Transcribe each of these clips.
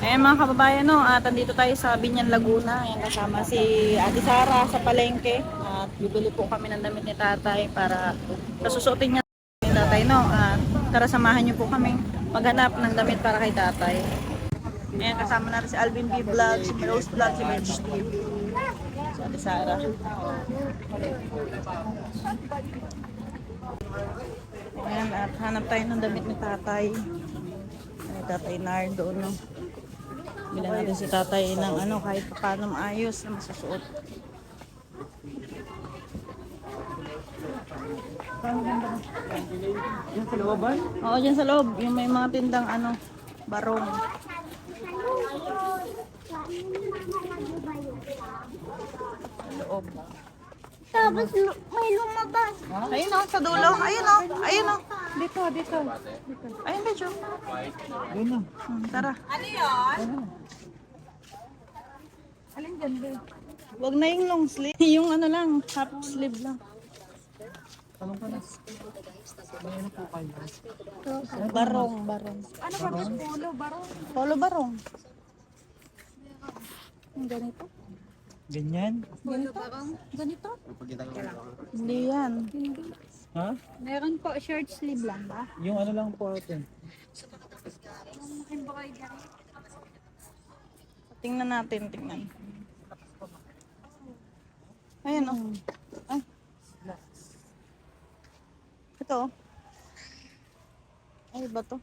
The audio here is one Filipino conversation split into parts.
Ayan mga kababayan, no, at andito tayo sa Binyan, Laguna. Ayan, kasama si Ate Sara sa palengke. At bibili po kami ng damit ni tatay para kasusuotin niya ni tatay, no. At tara samahan niyo po kami maghanap ng damit para kay tatay. Ayan, kasama natin si Alvin B. Vlog, si Rose Vlog, si Bench TV. Si Ate Sara. Ayan, at hanap tayo ng damit ni tatay. Ay, tatay Nardo, no. Bilan natin si tatay ng ano, kahit paano maayos na masusuot. Yan sa looban? Oo, dyan sa loob. Yung may mga tindang ano, barong. Sa loob. Tapos may lumabas. Ayun o, sa dulo. Ayun o, ayun o. Dito. Ayun medyo. Yun na. Tara. Alin dyan, be? Wag na yung long sleeve. Yung ano lang, half sleeve lang. Tanong ka na. Ano po kayo? Barong. Ano ba ito? Polo, baro? Polo barong. Yung ganito. Ganyan? Polo, barong? Ganito? Hindi yan. Ha? Meron po short sleeve lang ba? Yung ano lang po atin. Embroidery. Tingnan natin, tingnan. Ayan o. Ay. Ito o. Ay, ba to?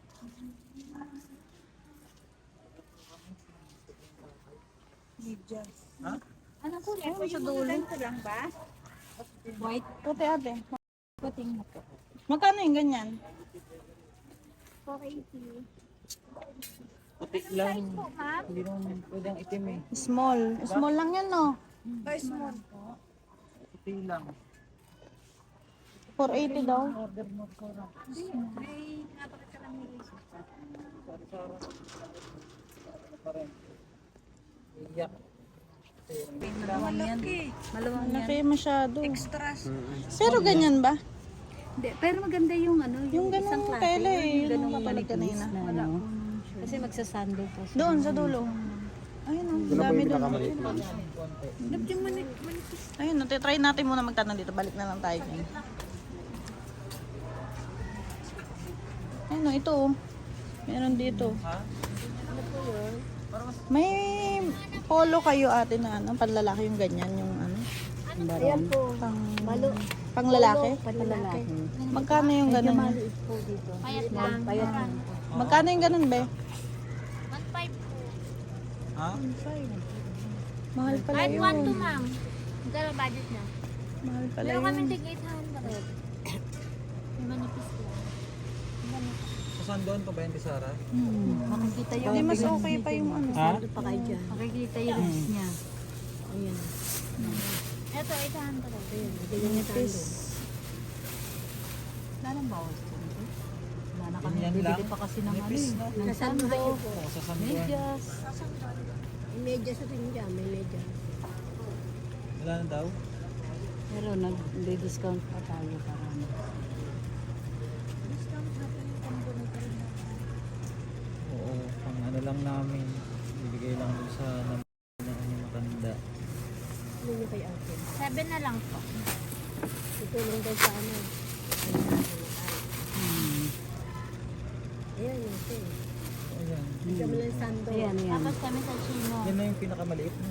Medyas. Ha? Ano po? Ayun, sa dulo. Ganito lang ba? White. Puti ate. Puting na po. Magkano yung ganyan? 480. Puti lang. Po, ma'am? Hindi naman pwedeng itim eh. Small. Small lang yan, no? Small po. Puti lang. 480 daw. Order mo ko na. May napakit ka lang nila. Sara. Pa rin. Iyak. Malaki. Malawang Malaki masyado. Extras. Pero ganyan ba? Hindi, pero maganda yung ano, Yung isang ganun klase. tela eh. Yung Yung ganung katulad kanina. Wala kasi magsasando pa siya. Doon, sa dulo. Ayun o. Dami doon. Yung manipis. Ayun, try natin muna magtanong dito. Balik na lang tayo. Ayun o, ito o. Meron dito. Ha? May polo kayo ate na ano, panlalaki yung ganyan, yung ano, Ayan po. pang, Malo. pang lalaki? Panlalaki. Magkano yung ganun? Maliit po dito. Payat lang. Payat lang. Magkano yung ganun, be? 1.5 po. Ha? Mahal pala Kahit yun. 1 to ma'am. Magkano budget na? Mahal pala Meron kami yun. tig 800. May manipis lang. Saan doon pa ba yan, Sara? Makikita Hindi, mas okay pa yung ano. Ha? pa kayo dyan. Makikita yung ribs niya. Ayan. Ito, 800. Ayan. Manipis. Wala nang bawas ko. Wala na Ganyan lang. pa kasi ng ano. Nipis, no? Ng sando. Oo, sa sanduan. Medyas. May medyas rin dyan, may medyas. Wala na daw? Pero nag-discount pa tayo para Oo, pang ano lang namin. Bibigay lang dun sa naman yung matanda. Ano nyo kay ate? 7 na lang po. Tutulong daw sa ano. Ayan, ate. Ayan. Bigyan mo lang sando. Tapos kami sa chino. Yan na yung pinakamaliit na.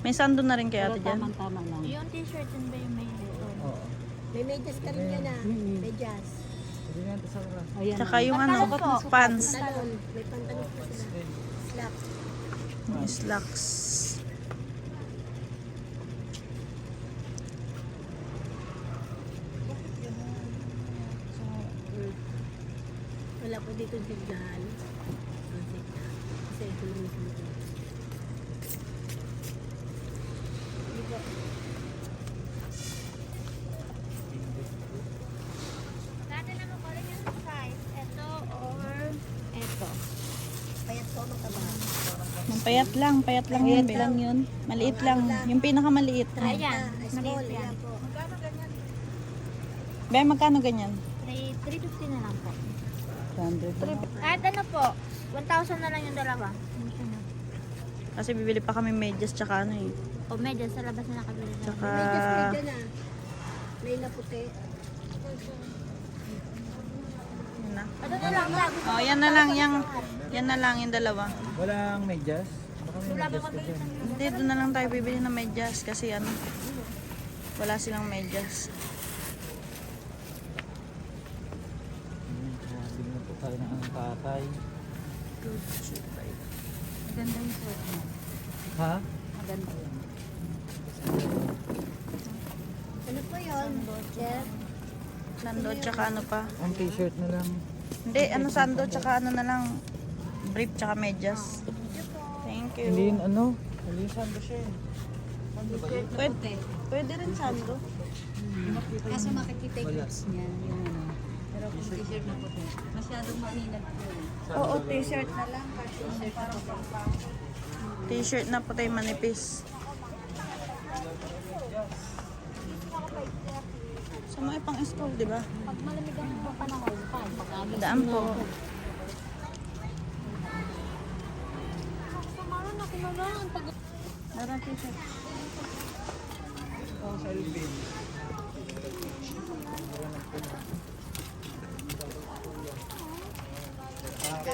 May sando na rin kay ate dyan. Tama lang. Yung t-shirt yun ba yung may ito? Oo. May medyas ka rin dyan ah. Medyas. Pwede nga ito, Sara. Tsaka yung ano, pants. Talon. May pantalon pa sila. Slack. Yung slacks. Wala po dito tignan. Kasi ito lang ito. Natin naman ko rin yung size. Ito or ito. Payat ko mataba. Payat lang yun, be. Maliit lang. Yung pinakamaliit. Ayan. Small. Maliit yan. Ayan po. Be, magkano ganyan? 350 na lang po. 100. Kahit ano po, 1,000 na lang yung dalawa. Yung Kasi bibili pa kami medyas tsaka ano eh. O medyo sa labas na nakabili na. Tsaka... May just may dyan ah. May na puti. Yun na. Ano na lang, lagi. Oh, yan na lang. Yan na lang yung dalawa. Walang medyas? Baka may medyas ka dyan. Hindi, doon na lang tayo bibili ng medyas kasi ano, wala silang medyas. Bili na po tayo ng ang tatay. Maganda yung suot mo. Ha? Maganda yun. Ano po yun? Jeff? Sando tsaka ano pa. Ang t-shirt na lang. Hindi, ano sando tsaka ano na lang, brief tsaka medyas. Thank you. Hindi yun ano? Hindi yun sando siya eh. Sando ba yun? Pwede rin sando. Kaso makikita yung clips niya. Yung ano. Pero kung t-shirt na puti. Masyadong maninag po. Oo, t-shirt na lang. T-shirt na puti manipis. Sa mga pang school, di ba? Pag malamig ang panahon, pag-agad. Daan po. Samaran ako na lang. Pag Meron t-shirt. Oh, Selvin.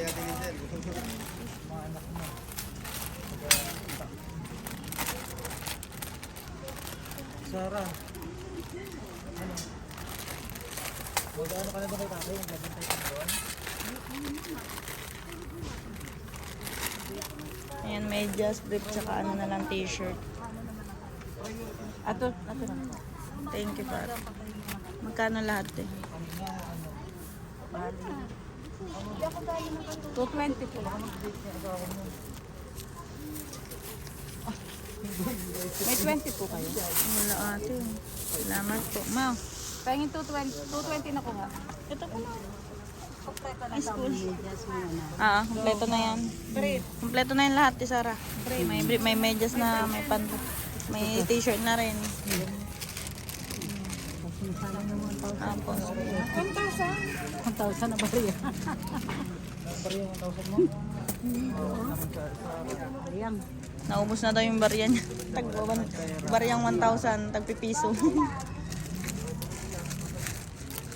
Mga anak mo. Sarah. Ano? Mag-ano ka na ba kay tatay? Magbabantay ka doon? Ayan, medyas, brief, tsaka ano na lang t-shirt. Ato na. Thank you, Pat. Magkano lahat eh? 220 po. May 20 po kayo. Wala ate. Salamat po. Ma, Pahingin 220 na ko ha. ito po na. Ay, school. Kompleto na yan. Kompleto na yan lahat, Sara. May medyas na, may may t-shirt na rin. Apo. 1,000 na ba rin? Pari yung 1,000 mo? Ayan. Naubos na daw yung barya niya. Baryang 1,000, tagpipiso.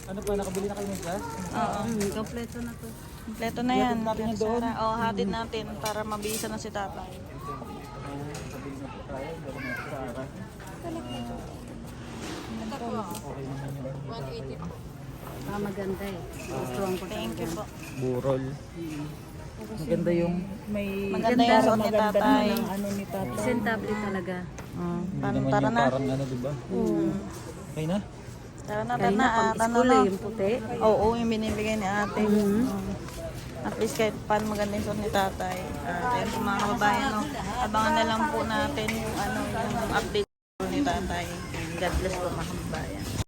Ano pa, nakabili na kayo ng glass? Oo. Kompleto na to. Kompleto na yan. Hatid natin yan doon. Oo, hatid natin para mabisa na si Tata. Sabili na po tayo, dala na sa Sarah. Okay naman yung Maganda eh. Gustuhan ko. Thank you po. burol. Maganda yung may Maganda yung suot ni Tatay. ano ni tatay. Presentable talaga. Hindi Tara naman tara yung na. parang ano, diba? Okay na? Tara na, Kaya na pang tara school na. eh, yung puti. Oo, yung binibigay ni ate. At least kahit paano maganda yung suot ni Tatay. At ayun po mga kababayan, no? Abangan na lang po natin yung, ano, yung update ni Tatay. God bless po mga kababayan.